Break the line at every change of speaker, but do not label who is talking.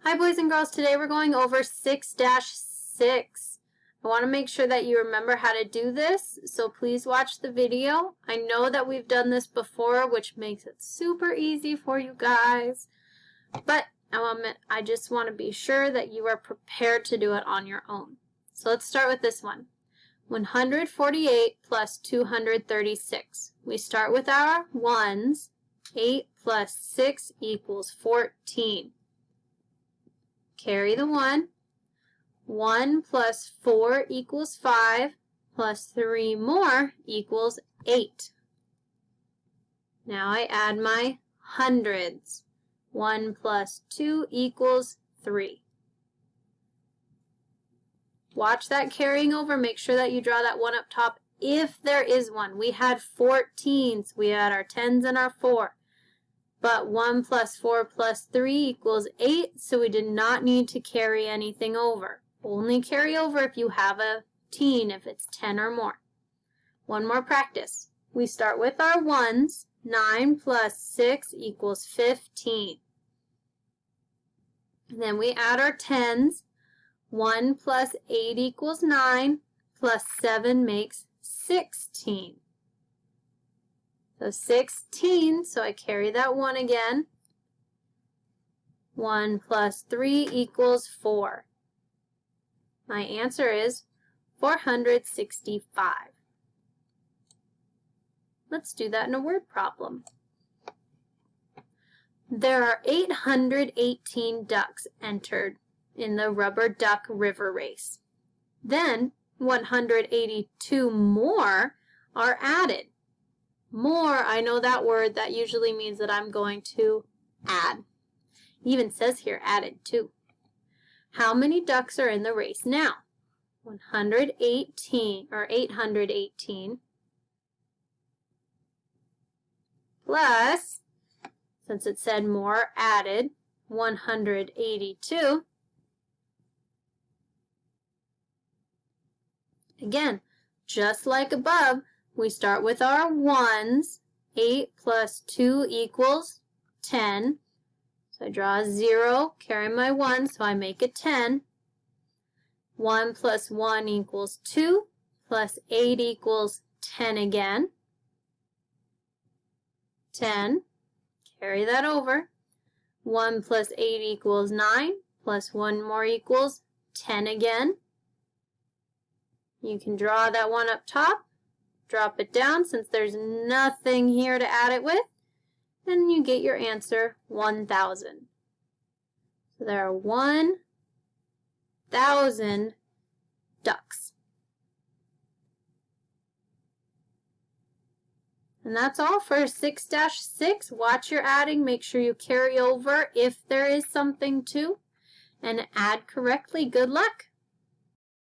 Hi boys and girls, today we're going over 6-6. I want to make sure that you remember how to do this, so please watch the video. I know that we've done this before, which makes it super easy for you guys, but I just want to be sure that you are prepared to do it on your own. So let's start with this one. 148 plus 236. We start with our ones. 8 plus 6 equals 14. Carry the 1. 1 plus 4 equals 5, plus 3 more equals 8. Now I add my hundreds. 1 plus 2 equals 3. Watch that carrying over. Make sure that you draw that 1 up top if there is one. We had 14s. We had our 10s and our 4. But 1 plus 4 plus 3 equals 8, so we did not need to carry anything over. Only carry over if you have a teen, if it's 10 or more. One more practice. We start with our ones. 9 plus 6 equals 15. And then we add our tens. 1 plus 8 equals 9, plus 7 makes 16. So 16, so I carry that 1 again. 1 plus 3 equals 4. My answer is 465. Let's do that in a word problem. There are 818 ducks entered in the rubber duck river race. Then 182 more are added. More, I know that word, that usually means that I'm going to add. It even says here added too. How many ducks are in the race now? 118 or 818 plus, since it said more, added 182. Again, just like above, we start with our ones. 8 plus 2 equals 10. So I draw a 0, carry my 1, so I make a 10. 1 plus 1 equals 2, plus 8 equals 10 again. 10, carry that over. 1 plus 8 equals 9, plus 1 more equals 10 again. You can draw that 1 up top. Drop it down since there's nothing here to add it with, and you get your answer 1,000. So there are 1,000 ducks. And that's all for 6-6. Watch your adding. Make sure you carry over if there is something to, and add correctly. Good luck.